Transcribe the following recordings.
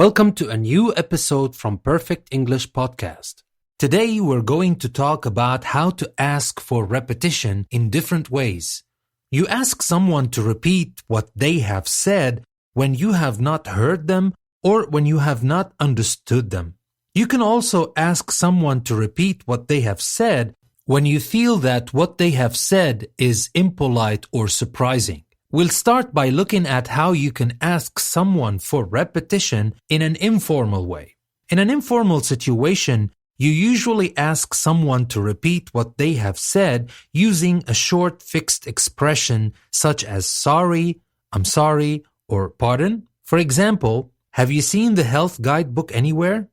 Welcome to a new episode from Perfect English Podcast. Today we're going to talk about how to ask for repetition in different ways. You ask someone to repeat what they have said when you have not heard them or when you have not understood them. You can also ask someone to repeat what they have said when you feel that what they have said is impolite or surprising. We'll start by looking at how you can ask someone for repetition in an informal way. In an informal situation, you usually ask someone to repeat what they have said using a short fixed expression such as sorry, I'm sorry, or pardon. For example, have you seen the health guidebook anywhere?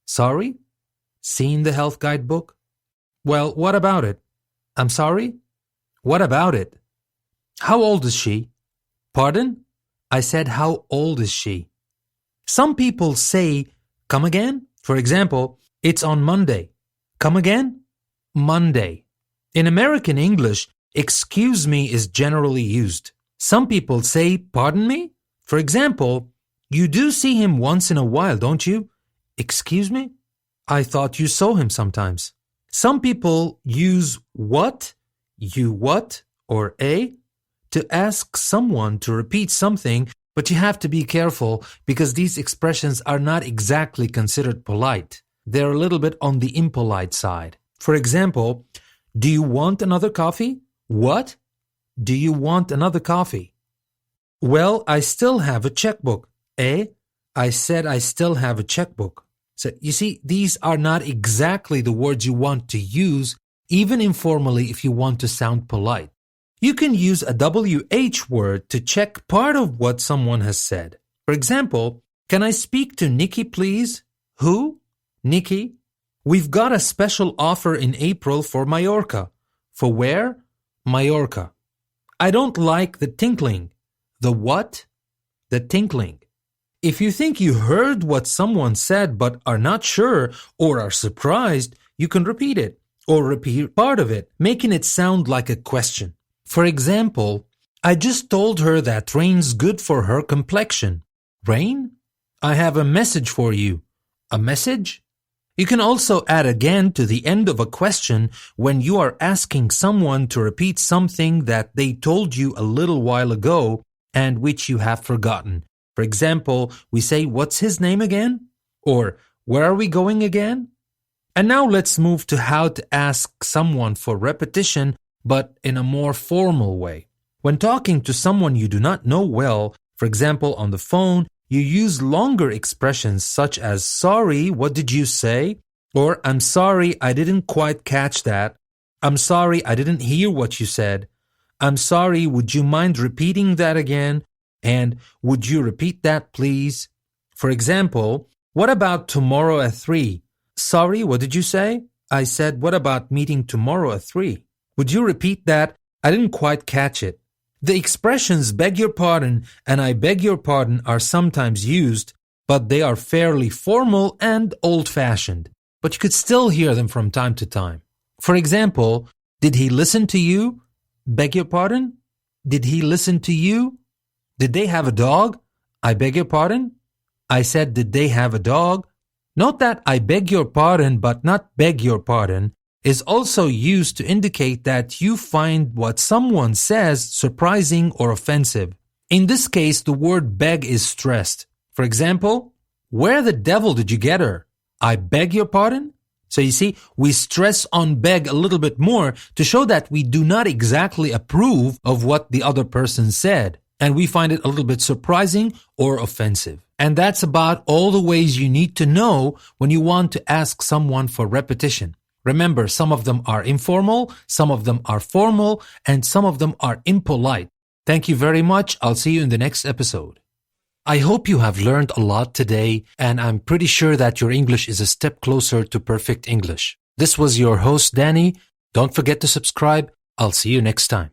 Sorry? Seen the health guidebook? Well, what about it? I'm sorry? What about it? How old is she? Pardon? I said, how old is she? Some people say, come again? For example, it's on Monday. Come again? Monday. In American English, excuse me is generally used. Some people say, pardon me? For example, you do see him once in a while, don't you? Excuse me? I thought you saw him sometimes. Some people use what, you what, or a to ask someone to repeat something, but you have to be careful because these expressions are not exactly considered polite. They're a little bit on the impolite side. For example, do you want another coffee? What? Do you want another coffee? Well, I still have a checkbook. I said I still have a checkbook. So you see, these are not exactly the words you want to use, even informally if you want to sound polite. You can use a WH word to check part of what someone has said. For example, can I speak to Nikki, please? Who? Nikki. We've got a special offer in April for Mallorca. For where? Mallorca. I don't like the tinkling. The what? The tinkling. If you think you heard what someone said but are not sure or are surprised, you can repeat it or repeat part of it, making it sound like a question. For example, I just told her that rain's good for her complexion. Rain? I have a message for you. A message? You can also add again to the end of a question when you are asking someone to repeat something that they told you a little while ago and which you have forgotten. For example, we say, what's his name again? Or, where are we going again? And now let's move to how to ask someone for repetition, but in a more formal way. When talking to someone you do not know well, for example, on the phone, you use longer expressions such as, sorry, what did you say? Or, I'm sorry, I didn't quite catch that. I'm sorry, I didn't hear what you said. I'm sorry, would you mind repeating that again? And would you repeat that, please? For example, what about tomorrow at 3? Sorry, what did you say? I said, what about meeting tomorrow at 3? Would you repeat that? I didn't quite catch it. The expressions beg your pardon and I beg your pardon are sometimes used, but they are fairly formal and old-fashioned. But you could still hear them from time to time. For example, did he listen to you? Beg your pardon? Did he listen to you? Did they have a dog? I beg your pardon? I said, did they have a dog? Note that I beg your pardon but not beg your pardon is also used to indicate that you find what someone says surprising or offensive. In this case, the word beg is stressed. For example, where the devil did you get her? I beg your pardon? So you see, we stress on beg a little bit more to show that we do not exactly approve of what the other person said. And we find it a little bit surprising or offensive. And that's about all the ways you need to know when you want to ask someone for repetition. Remember, some of them are informal, some of them are formal, and some of them are impolite. Thank you very much. I'll see you in the next episode. I hope you have learned a lot today, and I'm pretty sure that your English is a step closer to perfect English. This was your host, Danny. Don't forget to subscribe. I'll see you next time.